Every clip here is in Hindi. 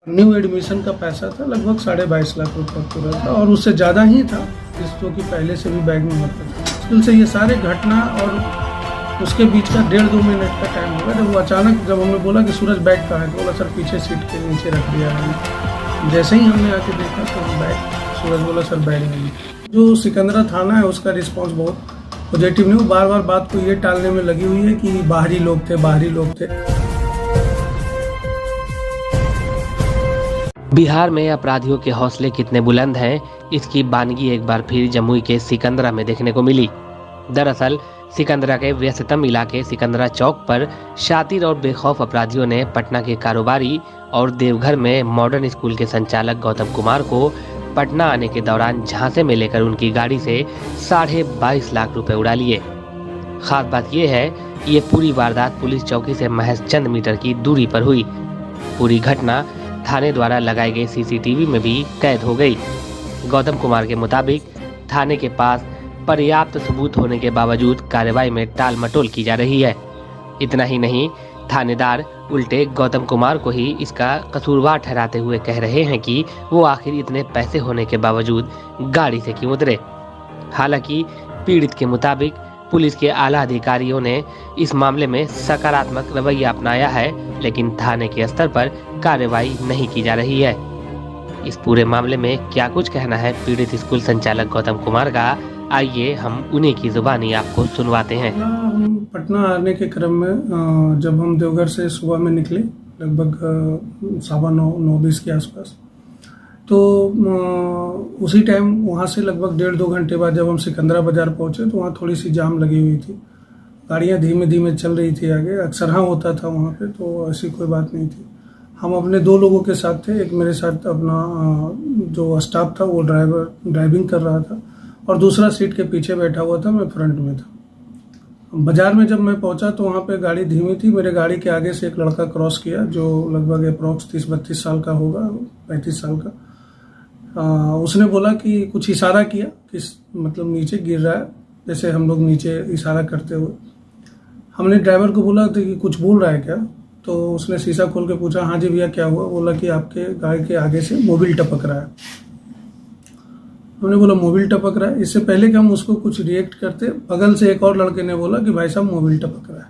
न्यू एडमिशन का पैसा था, लगभग 22.5 लाख रुपया पूरा था और उससे ज़्यादा ही था, जो कि पहले से भी बैग में होता था। मुश्किल से ये सारे घटना और उसके बीच का 1.5-2 मिनट का टाइम होगा जब वो अचानक, जब हमने बोला कि सूरज बैग कहाँ है, तो बोला सर पीछे सीट के नीचे रख दिया है। जैसे ही हमने आके देखा तो बैग, सूरज बोला सर बैग नहीं। जो सिकंदरा थाना है उसका रिस्पॉन्स बहुत पॉजिटिव नहीं, वो बार बार बात को ये टालने में लगी हुई है कि बाहरी लोग थे। बिहार में अपराधियों के हौसले कितने बुलंद हैं, इसकी बानगी एक बार फिर जमुई के सिकंदरा में देखने को मिली। दरअसल सिकंदरा के व्यस्ततम इलाके सिकंदरा चौक पर शातिर और बेखौफ अपराधियों ने पटना के कारोबारी और देवघर में मॉडर्न स्कूल के संचालक गौतम कुमार को पटना आने के दौरान झांसे में लेकर उनकी गाड़ी से 22.5 लाख रुपए उड़ा लिए। खास बात यह है कि ये पूरी वारदात पुलिस चौकी से महज चंद मीटर की दूरी पर हुई। पूरी घटना थाने द्वारा लगाए गए सीसीटीवी में भी कैद हो गई। गौतम कुमार के मुताबिक थाने के पास पर्याप्त सबूत होने के बावजूद कार्रवाई में टाल मटोल की जा रही है। इतना ही नहीं, थानेदार उल्टे गौतम कुमार को ही इसका कसूरवार ठहराते हुए कह रहे हैं कि वो आखिर इतने पैसे होने के बावजूद गाड़ी से क्यों उतरे। हालांकि पीड़ित के मुताबिक पुलिस के आला अधिकारियों ने इस मामले में सकारात्मक रवैया अपनाया है, लेकिन थाने के स्तर पर कार्रवाई नहीं की जा रही है। इस पूरे मामले में क्या कुछ कहना है पीड़ित स्कूल संचालक गौतम कुमार का, आइए हम उन्हीं की जुबानी आपको सुनवाते हैं। हम पटना आने के क्रम में जब हम देवघर से सुबह में निकले लगभग 9:15 के आसपास, तो उसी टाइम वहाँ से लगभग 1.5-2 घंटे बाद जब हम सिकंदरा बाज़ार पहुँचे तो वहाँ थोड़ी सी जाम लगी हुई थी। गाड़ियाँ धीमे धीमे चल रही थी आगे, अक्सर हाँ होता था वहाँ पे, तो ऐसी कोई बात नहीं थी। हम अपने 2 लोगों के साथ थे, एक मेरे साथ अपना जो स्टाफ था वो ड्राइविंग कर रहा था और दूसरा सीट के पीछे बैठा हुआ था, मैं फ्रंट में था। बाज़ार में जब मैं पहुंचा तो वहाँ पे गाड़ी धीमी थी। मेरे गाड़ी के आगे से एक लड़का क्रॉस किया जो लगभग अप्रॉक्स 30-32 साल का होगा, 35 साल का। उसने बोला कि कुछ इशारा किया कि मतलब नीचे गिर रहा है, जैसे हम लोग नीचे इशारा करते हुए। हमने ड्राइवर को बोला था कि कुछ बोल रहा है क्या, तो उसने शीशा खोल के पूछा हाँ जी भैया क्या हुआ। बोला कि आपके गाड़ी के आगे से मोबिल टपक रहा है। हमने बोला मोबिल टपक रहा है। इससे पहले कि हम उसको कुछ रिएक्ट करते, बगल से एक और लड़के ने बोला कि भाई साहब मोबिल टपक रहा है।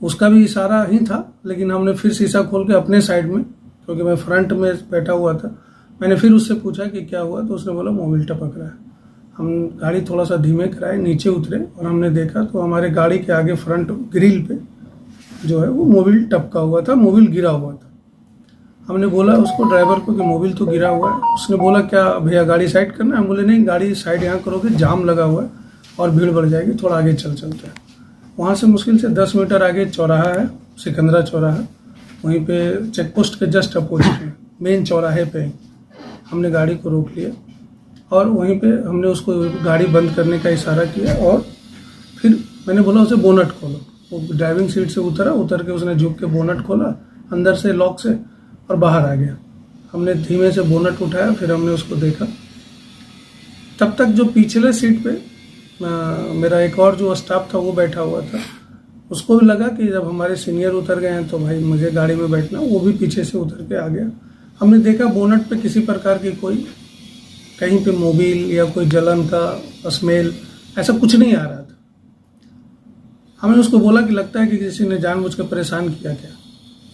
उसका भी इशारा ही था, लेकिन हमने फिर शीशा खोल के अपने साइड में, क्योंकि मैं फ्रंट में बैठा हुआ था, मैंने फिर उससे पूछा कि क्या हुआ, तो उसने बोला मोबिल टपक रहा है। हम गाड़ी थोड़ा सा धीमे कराए, नीचे उतरे और हमने देखा तो हमारे गाड़ी के आगे फ्रंट ग्रिल पे जो है वो मोबिल टपका हुआ था, मोबिल गिरा हुआ था। हमने बोला उसको ड्राइवर को कि मोबिल तो गिरा हुआ है। उसने बोला क्या भैया गाड़ी साइड करना है। हम बोले नहीं, गाड़ी साइड यहाँ करोगे जाम लगा हुआ है और भीड़ बढ़ जाएगी, थोड़ा आगे चलते हैं। वहाँ से मुश्किल से 10 मीटर आगे चौराहा है, सिकंदरा चौराहा, वहीं पे चेक पोस्ट के जस्ट अपोजिट में मेन चौराहे पे हमने गाड़ी को रोक लिया और वहीं पे हमने उसको गाड़ी बंद करने का इशारा किया और फिर मैंने बोला उसे बोनट खोलो। वो ड्राइविंग सीट से उतर के उसने झुक के बोनट खोला अंदर से लॉक से और बाहर आ गया। हमने धीमे से बोनट उठाया, फिर हमने उसको देखा। तब तक जो पिछले सीट पे मेरा एक और जो स्टाफ था वो बैठा हुआ था, उसको भी लगा कि जब हमारे सीनियर उतर गए हैं तो भाई मुझे गाड़ी में बैठना, वो भी पीछे से उतर के आ गया। हमने देखा बोनट पे किसी प्रकार की कोई कहीं पे मोबिल या कोई जलन का स्मेल ऐसा कुछ नहीं आ रहा था। हमने उसको बोला कि लगता है कि किसी ने जानबूझ के परेशान किया क्या।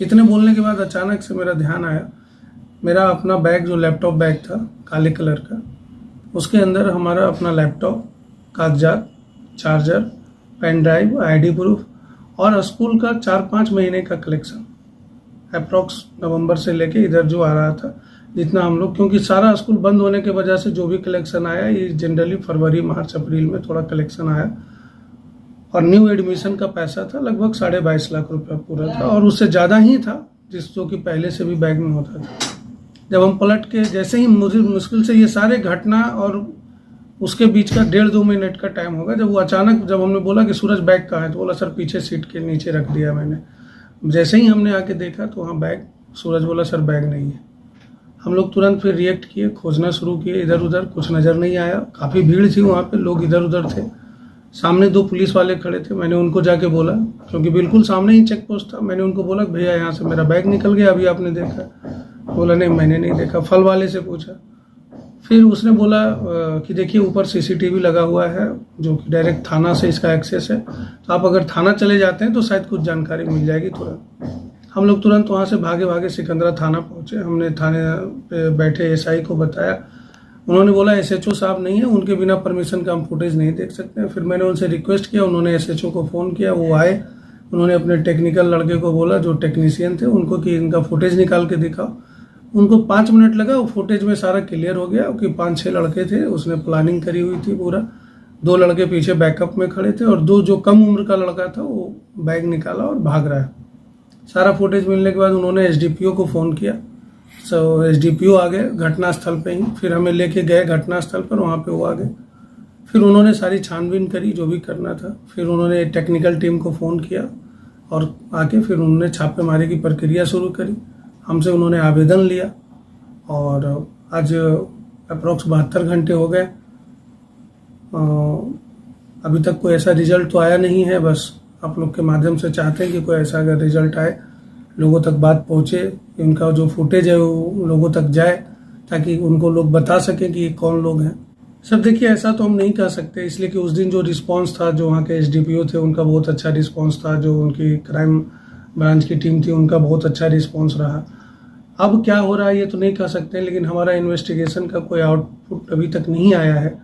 इतने बोलने के बाद अचानक से मेरा ध्यान आया, मेरा अपना बैग जो लैपटॉप बैग था काले कलर का, उसके अंदर हमारा अपना लैपटॉप, कागजात, charger, pen drive, ID proof और स्कूल का 4-5 महीने का कलेक्शन अप्रॉक्स नवंबर से लेके इधर जो आ रहा था जितना हम लोग, क्योंकि सारा स्कूल बंद होने की वजह से जो भी कलेक्शन आया ये जनरली फरवरी, मार्च, अप्रैल में थोड़ा कलेक्शन आया। और न्यू एडमिशन का पैसा था, लगभग 22.5 लाख रुपया पूरा था और उससे ज़्यादा ही था, जो कि पहले से भी बैग में होता था। जब हम पलट के जैसे ही मुझे मुश्किल से ये सारे घटना और उसके बीच का 1.5-2 मिनट का टाइम होगा जब वो अचानक, जब हमने बोला कि सूरज बैग कहाँ है, तो बोला सर पीछे सीट के नीचे रख दिया मैंने। जैसे ही हमने आके देखा तो वहाँ बैग, सूरज बोला सर बैग नहीं है। हम लोग तुरंत फिर रिएक्ट किए, खोजना शुरू किए, इधर उधर कुछ नज़र नहीं आया। काफ़ी भीड़ थी वहाँ पे, लोग इधर उधर थे। सामने 2 पुलिस वाले खड़े थे, मैंने उनको जाके बोला, क्योंकि बिल्कुल सामने ही चेक पोस्ट था, मैंने उनको बोला भैया यहाँ से मेरा बैग निकल गया, अभी आपने देखा? बोला नहीं मैंने नहीं देखा। फल वाले से पूछा, फिर उसने बोला कि देखिए ऊपर सीसीटीवी लगा हुआ है जो कि डायरेक्ट थाना से इसका एक्सेस है, तो आप अगर थाना चले जाते हैं तो शायद कुछ जानकारी मिल जाएगी तुरंत। हम लोग तुरंत वहाँ से भागे भागे सिकंदरा थाना पहुँचे। हमने थाने पे बैठे एसआई को बताया, उन्होंने बोला एसएचओ साहब नहीं है, उनके बिना परमिशन का हम फुटेज नहीं देख सकते हैं। फिर मैंने उनसे रिक्वेस्ट किया, उन्होंने एसएचओ को फ़ोन किया, वो आए, उन्होंने अपने टेक्निकल लड़के को बोला जो टेक्नीशियन थे उनको कि इनका फुटेज निकाल के दिखाओ। उनको 5 मिनट लगा, वो फुटेज में सारा क्लियर हो गया कि 5-6 लड़के थे, उसने प्लानिंग करी हुई थी पूरा। 2 लड़के पीछे बैकअप में खड़े थे और 2 जो कम उम्र का लड़का था वो बैग निकाला और भाग रहा है। सारा फुटेज मिलने के बाद उन्होंने एसडीपीओ को फ़ोन किया, एसडीपीओ आ गए घटनास्थल पे ही, फिर हमें लेके गए घटनास्थल पर, वहाँ पे वो आ गए। फिर उन्होंने सारी छानबीन करी जो भी करना था, फिर उन्होंने टेक्निकल टीम को फ़ोन किया और आके फिर उन्होंने छापेमारी की प्रक्रिया शुरू करी। हमसे उन्होंने आवेदन लिया और आज अप्रॉक्स 72 घंटे हो गए, अभी तक कोई ऐसा रिजल्ट तो आया नहीं है। बस आप लोग के माध्यम से चाहते हैं कि कोई ऐसा अगर रिजल्ट आए, लोगों तक बात पहुँचे, उनका जो फुटेज है वो लोगों तक जाए, ताकि उनको लोग बता सकें कि ये कौन लोग हैं। सब देखिए ऐसा तो हम नहीं कह सकते, इसलिए कि उस दिन जो रिस्पांस था, जो वहाँ के एसडीपीओ थे उनका बहुत अच्छा रिस्पांस था, जो उनकी क्राइम ब्रांच की टीम थी उनका बहुत अच्छा रिस्पांस रहा। अब क्या हो रहा है ये तो नहीं कह सकते, लेकिन हमारा इन्वेस्टिगेशन का कोई आउटपुट अभी तक नहीं आया है।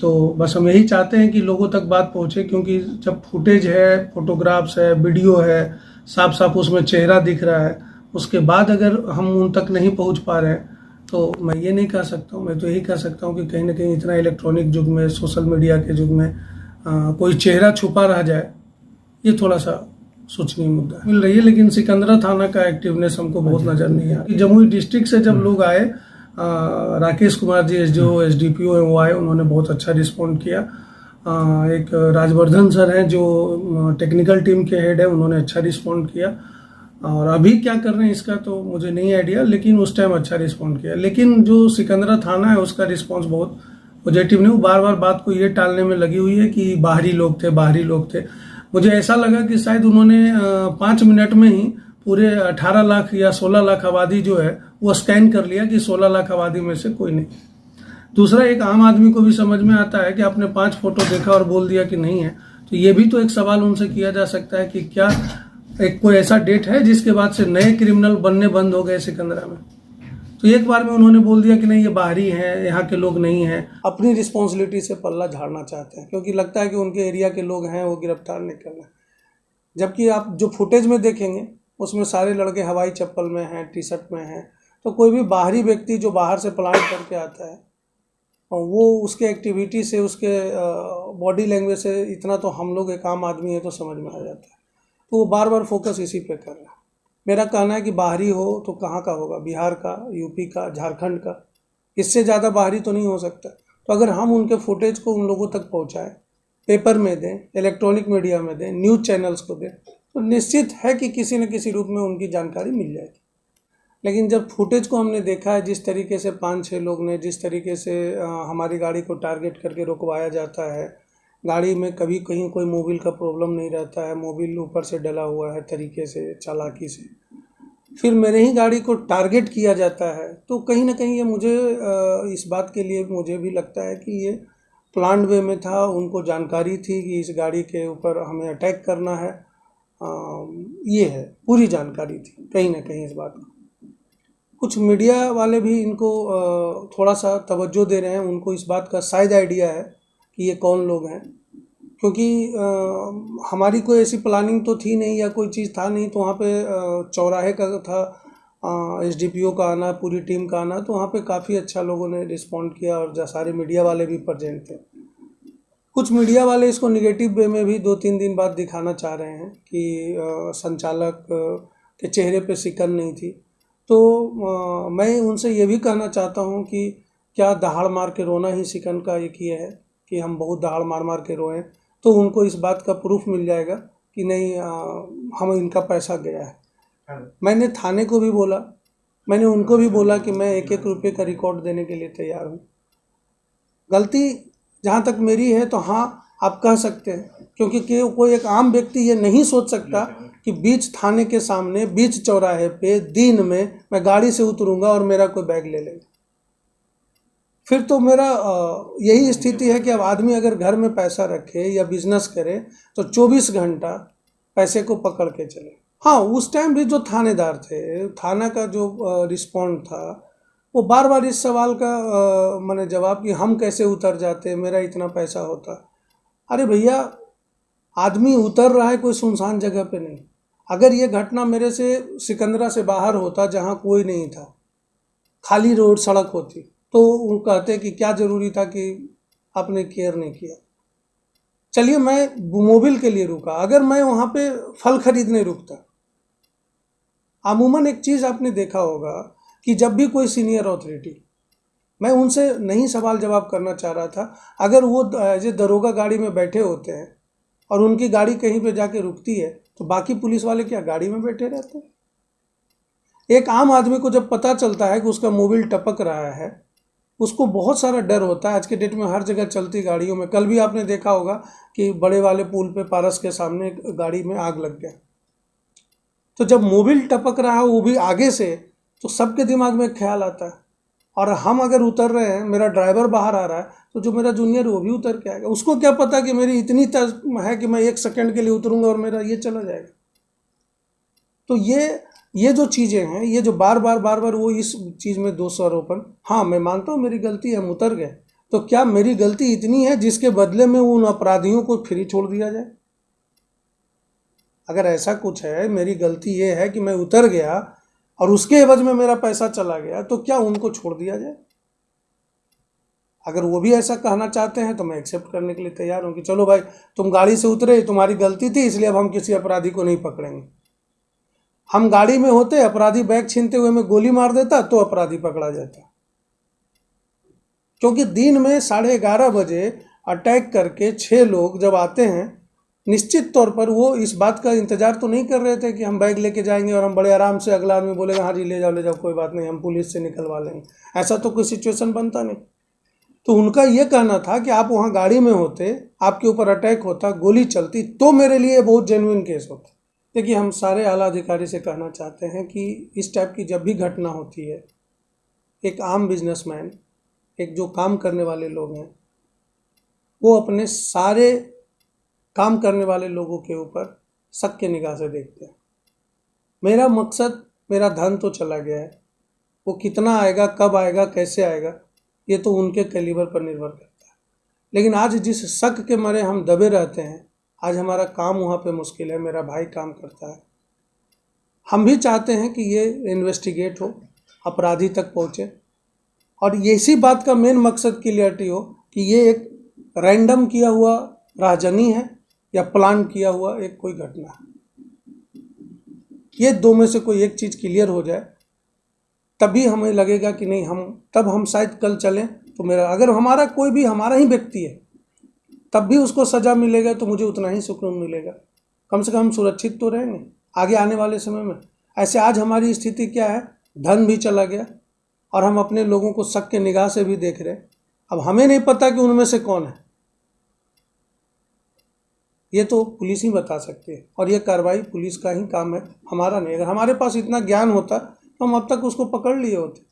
तो बस हम यही चाहते हैं कि लोगों तक बात पहुँचे, क्योंकि जब फुटेज है, फोटोग्राफ्स है, वीडियो है, साफ साफ उसमें चेहरा दिख रहा है, उसके बाद अगर हम उन तक नहीं पहुँच पा रहे हैं तो मैं ये नहीं कह सकता हूँ। मैं तो यही कह सकता हूँ कि कहीं ना कहीं इतना इलेक्ट्रॉनिक युग में, सोशल मीडिया के युग में कोई चेहरा छुपा रह जाए, ये थोड़ा सा सोचनीय मुद्दा मिल रही है। लेकिन सिकंदरा थाना का एक्टिवनेस हमको बहुत नजर नहीं आया। जमुई डिस्ट्रिक्ट से जब लोग आए, राकेश कुमार जी एसडीओ एसडीपीओ वो आए, उन्होंने बहुत अच्छा रिस्पॉन्ड किया। एक राजवर्धन सर हैं जो टेक्निकल टीम के हेड है, उन्होंने अच्छा रिस्पॉन्ड किया। और अभी क्या कर रहे हैं इसका तो मुझे नहीं आइडिया, लेकिन उस टाइम अच्छा रिस्पॉन्ड किया। लेकिन जो सिकंदरा थाना है उसका रिस्पॉन्स बहुत पॉजिटिव नहीं, वो बार बार बात को ये टालने में लगी हुई है कि बाहरी लोग थे, बाहरी लोग थे। मुझे ऐसा लगा कि शायद उन्होंने 5 मिनट में ही पूरे 18 लाख या 16 लाख आबादी जो है वो स्कैन कर लिया कि 16 लाख आबादी में से कोई नहीं। दूसरा, एक आम आदमी को भी समझ में आता है कि आपने 5 फोटो देखा और बोल दिया कि नहीं है, तो ये भी तो एक सवाल उनसे किया जा सकता है कि क्या एक कोई ऐसा डेट है जिसके बाद से नए क्रिमिनल बनने बंद हो गए सिकंदरा में। तो एक बार में उन्होंने बोल दिया कि नहीं ये बाहरी हैं, यहाँ के लोग नहीं हैं। अपनी रिस्पॉन्सिबिलिटी से पल्ला झाड़ना चाहते हैं, क्योंकि लगता है कि उनके एरिया के लोग हैं वो गिरफ्तार नहीं करना। जबकि आप जो फुटेज में देखेंगे उसमें सारे लड़के हवाई चप्पल में हैं, टी शर्ट में हैं। तो कोई भी बाहरी व्यक्ति जो बाहर से प्लान करके आता है, वो उसके एक्टिविटी से, उसके बॉडी लैंग्वेज से इतना तो हम लोग एक आम आदमी है तो समझ में आ जाता है। तो वो बार बार फोकस इसी पे कर रहा है। मेरा कहना है कि बाहरी हो तो कहाँ का होगा, बिहार का, यूपी का, झारखंड का, इससे ज़्यादा बाहरी तो नहीं हो सकता। तो अगर हम उनके फुटेज को उन लोगों तक पहुँचाएँ, पेपर में दें, इलेक्ट्रॉनिक मीडिया में दें, न्यूज़ चैनल्स को दें, तो निश्चित है कि किसी न किसी रूप में उनकी जानकारी मिल जाएगी। लेकिन जब फुटेज को हमने देखा है, जिस तरीके से 5-6 लोग ने, जिस तरीके से हमारी गाड़ी को टारगेट करके रुकवाया जाता है, गाड़ी में कभी कहीं कोई मोबिल का प्रॉब्लम नहीं रहता है, मोबिल ऊपर से डला हुआ है तरीके से, चालाकी से, फिर मेरे ही गाड़ी को टारगेट किया जाता है, तो कहीं ना कहीं ये मुझे इस बात के लिए मुझे भी लगता है कि ये प्लान्ड वे में था। उनको जानकारी थी कि इस गाड़ी के ऊपर हमें अटैक करना है, ये है, पूरी जानकारी थी कहीं ना कहीं इस बात को। कुछ मीडिया वाले भी इनको थोड़ा सा तवज्जो दे रहे हैं, उनको इस बात का शायद आइडिया है कि ये कौन लोग हैं, क्योंकि हमारी कोई ऐसी प्लानिंग तो थी नहीं या कोई चीज़ था नहीं। तो वहाँ पे चौराहे का था एसडीपीओ का आना, पूरी टीम का आना, तो वहाँ पे काफ़ी अच्छा लोगों ने रिस्पॉन्ड किया और सारे मीडिया वाले भी प्रेजेंट थे। कुछ मीडिया वाले इसको निगेटिव वे में भी 2-3 दिन बाद दिखाना चाह रहे हैं कि संचालक के चेहरे पे सिकन नहीं थी। तो मैं उनसे ये भी कहना चाहता हूँ कि क्या दहाड़ मार के रोना ही सिकन का एक ये है कि हम बहुत दहाड़ मार मार के रोएं, तो उनको इस बात का प्रूफ मिल जाएगा कि नहीं हम इनका पैसा गया है। मैंने थाने को भी बोला, मैंने उनको भी बोला कि मैं 1-1 रुपये का रिकॉर्ड देने के लिए तैयार हूँ। गलती जहाँ तक मेरी है तो हाँ, आप कह सकते हैं, क्योंकि कोई एक आम व्यक्ति ये नहीं सोच सकता कि बीच थाने के सामने, बीच चौराहे पे दिन में मैं गाड़ी से उतरूंगा और मेरा कोई बैग ले लेगा। फिर तो मेरा यही स्थिति है कि अब आदमी अगर घर में पैसा रखे या बिजनेस करे तो 24 घंटा पैसे को पकड़ के चले। हाँ, उस टाइम भी जो थानेदार थे, थाना का जो रिस्पॉन्ड था, वो बार बार इस सवाल का मैंने जवाब कि हम कैसे उतर जाते, मेरा इतना पैसा होता। अरे भैया, आदमी उतर रहा है कोई सुनसान जगह पे नहीं। अगर ये घटना मेरे से सिकंदरा से बाहर होता, जहाँ कोई नहीं था, खाली रोड सड़क होती, तो वो कहते कि क्या ज़रूरी था कि आपने केयर नहीं किया। चलिए, मैं मोबिल के लिए रुका, अगर मैं वहाँ पे फल खरीदने रुकता। अमूमन एक चीज़ आपने देखा होगा कि जब भी कोई सीनियर अथॉरिटी, मैं उनसे नहीं सवाल जवाब करना चाह रहा था, अगर वो एज ए दरोगा गाड़ी में बैठे होते हैं और उनकी गाड़ी कहीं पे जाके रुकती है तो बाकी पुलिस वाले क्या गाड़ी में बैठे रहते हैं? एक आम आदमी को जब पता चलता है कि उसका मोबिल टपक रहा है, उसको बहुत सारा डर होता है। आज के डेट में हर जगह चलती गाड़ियों में, कल भी आपने देखा होगा कि बड़े वाले पुल पे पारस के सामने गाड़ी में आग लग गया। तो जब मोबिल टपक रहा है वो भी आगे से, तो सबके दिमाग में ख्याल आता है। और हम अगर उतर रहे हैं, मेरा ड्राइवर बाहर आ रहा है, तो जो मेरा जूनियर वो भी उतर के आएगा। उसको क्या पता कि मेरी इतनी है कि मैं 1 सेकंड के लिए उतरूंगा और मेरा ये चला जाएगा। तो ये जो चीज़ें हैं, ये जो बार बार वो इस चीज़ में दोषारोपण, हाँ मैं मानता हूँ मेरी गलती है, हम उतर गए, तो क्या मेरी गलती इतनी है जिसके बदले में उन अपराधियों को फ्री छोड़ दिया जाए? अगर ऐसा कुछ है, मेरी गलती ये है कि मैं उतर गया और उसके एवज में मेरा पैसा चला गया, तो क्या उनको छोड़ दिया जाए? अगर वो भी ऐसा कहना चाहते हैं तो मैं एक्सेप्ट करने के लिए तैयार हूँ कि चलो भाई, तुम गाड़ी से उतरे, तुम्हारी गलती थी, इसलिए अब हम किसी अपराधी को नहीं पकड़ेंगे। हम गाड़ी में होते, अपराधी बैग छीनते हुए में गोली मार देता तो अपराधी पकड़ा जाता। क्योंकि दिन में 11:30 बजे अटैक करके 6 लोग जब आते हैं, निश्चित तौर पर वो इस बात का इंतजार तो नहीं कर रहे थे कि हम बैग लेके जाएंगे और हम बड़े आराम से, अगला आदमी बोलेगा हाँ जी ले जाओ कोई बात नहीं, हम पुलिस से निकलवा लेंगे। ऐसा तो कोई सिचुएशन बनता नहीं। तो उनका ये कहना था कि आप वहाँ गाड़ी में होते, आपके ऊपर अटैक होता, गोली चलती, तो मेरे लिए बहुत जेन्युइन केस होता। देखिए, हम सारे आला अधिकारी से कहना चाहते हैं कि इस टाइप की जब भी घटना होती है, एक आम बिजनेसमैन, एक जो काम करने वाले लोग हैं, वो अपने सारे काम करने वाले लोगों के ऊपर शक के निगाह से देखते हैं। मेरा मकसद, मेरा धन तो चला गया है, वो कितना आएगा, कब आएगा, कैसे आएगा, ये तो उनके कैलिबर पर निर्भर करता है। लेकिन आज जिस शक के मारे हम दबे रहते हैं, आज हमारा काम वहाँ पे मुश्किल है, मेरा भाई काम करता है। हम भी चाहते हैं कि ये इन्वेस्टिगेट हो, अपराधी तक पहुँचे, और ये इसी बात का मेन मकसद क्लियरिटी हो कि ये एक रैंडम किया हुआ राहजनी है या प्लान किया हुआ एक कोई घटना है। ये दो में से कोई एक चीज़ क्लियर हो जाए, तभी हमें लगेगा कि नहीं, तब हम शायद कल चलें। तो मेरा, अगर हमारा कोई भी हमारा ही व्यक्ति है, तब भी उसको सज़ा मिलेगा तो मुझे उतना ही सुकून मिलेगा। कम से कम हम सुरक्षित तो रहेंगे आगे आने वाले समय में। ऐसे आज हमारी स्थिति क्या है, धन भी चला गया और हम अपने लोगों को शक के निगाह से भी देख रहे हैं। अब हमें नहीं पता कि उनमें से कौन है, ये तो पुलिस ही बता सकती है, और ये कार्रवाई पुलिस का ही काम है, हमारा नहीं। अगर हमारे पास इतना ज्ञान होता तो हम अब तक उसको पकड़ लिए होते।